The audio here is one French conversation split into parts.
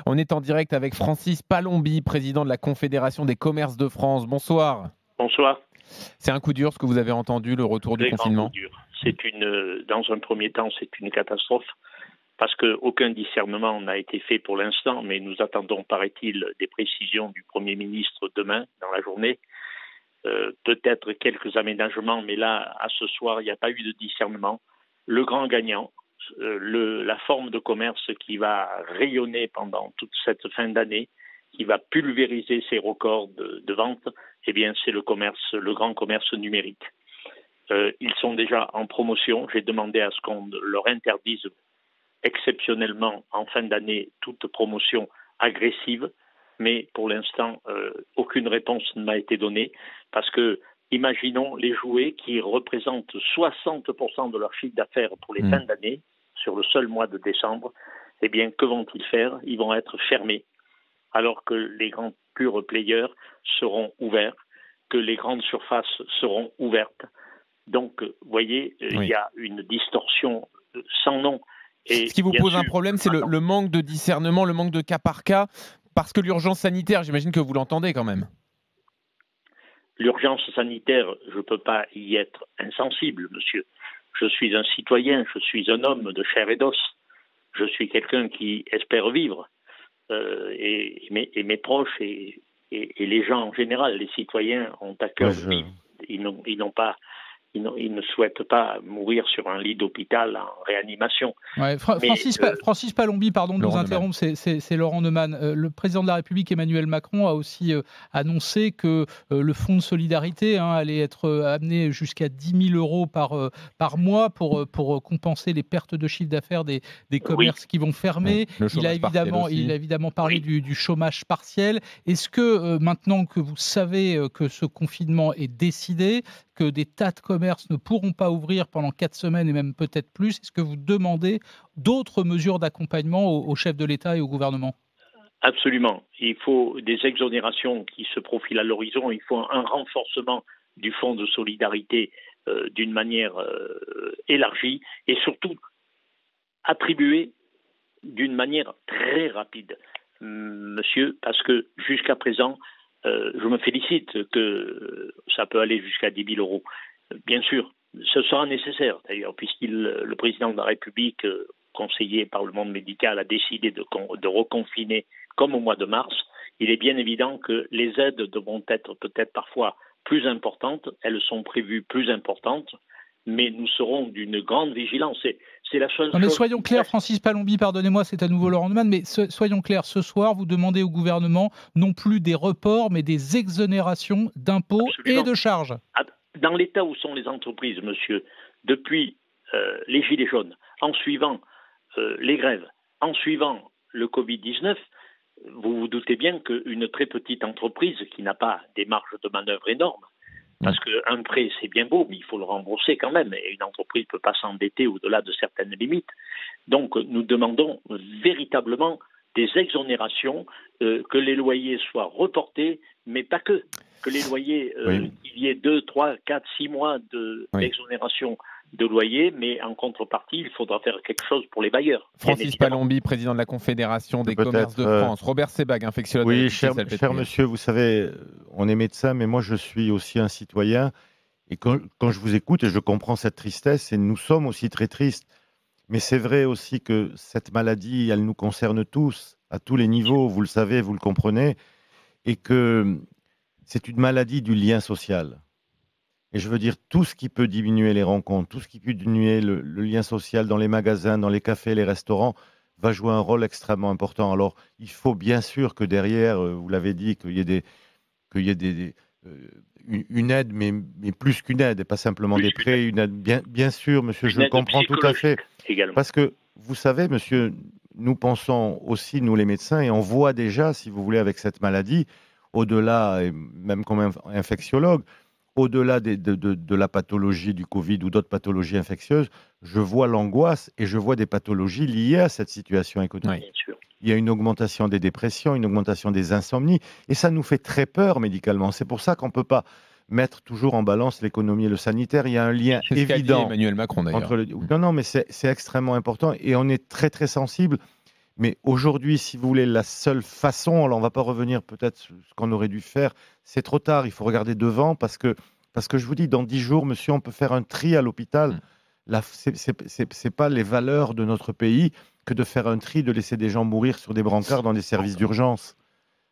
On est en direct avec Francis Palombi, président de la Confédération des commerces de France. Bonsoir. Bonsoir. C'est un coup dur ce que vous avez entendu, le retour du confinement. Coup dur. Dans un premier temps, c'est une catastrophe parce qu'aucun discernement n'a été fait pour l'instant, mais nous attendons, paraît-il, des précisions du Premier ministre demain, dans la journée. Peut-être quelques aménagements, mais là, à ce soir, il n'y a pas eu de discernement. Le grand gagnant, la forme de commerce qui va rayonner pendant toute cette fin d'année, qui va pulvériser ses records de vente, eh bien, c'est le grand commerce numérique. Ils sont déjà en promotion. J'ai demandé à ce qu'on leur interdise exceptionnellement en fin d'année toute promotion agressive, mais pour l'instant, aucune réponse ne m'a été donnée parce que, imaginons les jouets qui représentent 60% de leur chiffre d'affaires pour les fins d'année, sur le seul mois de décembre, eh bien, que vont-ils faire? Ils vont être fermés, alors que les grands pure players seront ouverts, que les grandes surfaces seront ouvertes. Donc, vous voyez, il y a une distorsion sans nom. Et ce qui vous pose un problème, c'est le manque de discernement, le manque de cas par cas, parce que l'urgence sanitaire, j'imagine que vous l'entendez quand même. L'urgence sanitaire, je ne peux pas y être insensible, monsieur. Je suis un citoyen, je suis un homme de chair et d'os. Je suis quelqu'un qui espère vivre. Et mes proches et les gens en général, les citoyens ont à cœur de vivre. Ils ne souhaitent pas mourir sur un lit d'hôpital en réanimation. Ouais, Francis Palombi, pardon de vous interrompre, c'est Laurent Neumann. Le président de la République, Emmanuel Macron, a aussi annoncé que le fonds de solidarité allait être amené jusqu'à 10 000 euros par mois pour compenser les pertes de chiffre d'affaires des commerces qui vont fermer. Il a évidemment parlé du chômage partiel. Est-ce que maintenant que vous savez que ce confinement est décidé, que des tas de commerces ne pourront pas ouvrir pendant 4 semaines et même peut-être plus, est-ce que vous demandez d'autres mesures d'accompagnement au chef de l'État et au gouvernement? Absolument. Il faut des exonérations qui se profilent à l'horizon. Il faut un renforcement du fonds de solidarité d'une manière élargie et surtout attribué d'une manière très rapide, monsieur, parce que jusqu'à présent, je me félicite que ça peut aller jusqu'à 10 000 euros. Bien sûr, ce sera nécessaire d'ailleurs, le président de la République, conseillé par le monde médical, a décidé de reconfiner comme au mois de mars. Il est bien évident que les aides devront être peut-être parfois plus importantes. Elles sont prévues plus importantes, mais nous serons d'une grande vigilance. C'est la seule chose. Mais soyons clairs, Francis Palombi, pardonnez-moi, c'est à nouveau Laurent Neumann, mais soyons clairs, ce soir, vous demandez au gouvernement non plus des reports, mais des exonérations d'impôts et de charges. Dans l'état où sont les entreprises, monsieur, depuis les Gilets jaunes, en suivant les grèves, en suivant le Covid-19, vous vous doutez bien qu'une très petite entreprise qui n'a pas des marges de manœuvre énormes, parce qu'un prêt, c'est bien beau, mais il faut le rembourser quand même. Et une entreprise ne peut pas s'endetter au-delà de certaines limites. Donc, nous demandons véritablement des exonérations, que les loyers soient reportés, mais pas que. Que les loyers, il y ait 2, 3, 4, 6 mois d'exonération de loyer, mais en contrepartie, il faudra faire quelque chose pour les bailleurs. Francis Palombi, président de la Confédération des commerces de France. Robert Sebag, infectiologue. Oui, cher monsieur, vous savez, on est médecin, mais moi je suis aussi un citoyen. Et quand je vous écoute, et je comprends cette tristesse, et nous sommes aussi très tristes, mais c'est vrai aussi que cette maladie, elle nous concerne tous, à tous les niveaux, vous le savez, vous le comprenez, et que c'est une maladie du lien social. Et je veux dire, tout ce qui peut diminuer les rencontres, tout ce qui peut diminuer le lien social dans les magasins, dans les cafés, les restaurants, va jouer un rôle extrêmement important. Alors, il faut bien sûr que derrière, vous l'avez dit, qu'il y ait une aide, mais plus qu'une aide, et pas simplement des prêts, une aide, bien sûr, monsieur, je le comprends tout à fait. Également. Parce que, vous savez, monsieur, nous pensons aussi, nous les médecins, et on voit déjà, si vous voulez, avec cette maladie, au-delà, et même comme infectiologue, au-delà de la pathologie du Covid ou d'autres pathologies infectieuses, je vois l'angoisse et je vois des pathologies liées à cette situation économique. Oui, il y a une augmentation des dépressions, une augmentation des insomnies, et ça nous fait très peur médicalement. C'est pour ça qu'on ne peut pas mettre toujours en balance l'économie et le sanitaire. Il y a un lien évident. C'est ce qu'a dit Emmanuel Macron d'ailleurs. Non, mais c'est extrêmement important et on est très très sensible. Mais aujourd'hui, si vous voulez, la seule façon, alors on ne va pas revenir peut-être sur ce qu'on aurait dû faire, c'est trop tard, il faut regarder devant parce que je vous dis, dans 10 jours, monsieur, on peut faire un tri à l'hôpital. Là, c'est pas les valeurs de notre pays que de faire un tri, de laisser des gens mourir sur des brancards dans des services d'urgence.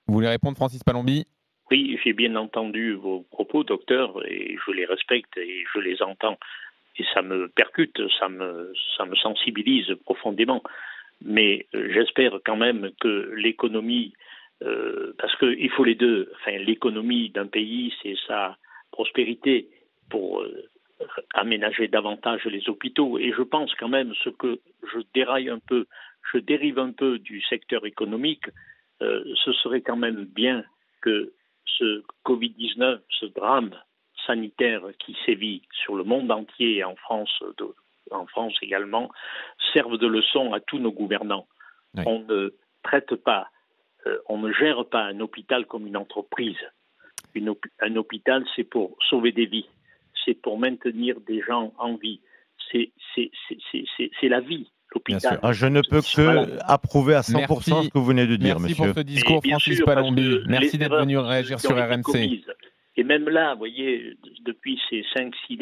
Vous voulez répondre, Francis Palombi? Oui, j'ai bien entendu vos propos, docteur, et je les respecte et je les entends. Et ça me percute, ça me sensibilise profondément. Mais j'espère quand même que l'économie, parce qu'il faut les deux, enfin, l'économie d'un pays, c'est sa prospérité pour aménager davantage les hôpitaux. Et je pense quand même, ce que je dérive un peu du secteur économique, ce serait quand même bien que ce Covid-19, ce drame sanitaire qui sévit sur le monde entier et en France également, serve de leçon à tous nos gouvernants. Oui. On ne traite pas, on ne gère pas un hôpital comme une entreprise. Un hôpital, c'est pour sauver des vies, c'est pour maintenir des gens en vie. C'est la vie. Je ne peux que approuver à 100% ce que vous venez de dire, merci monsieur. Merci pour ce discours, Francis Palombi. Merci d'être venu réagir sur RMC. Et même là, vous voyez, depuis ces 5-6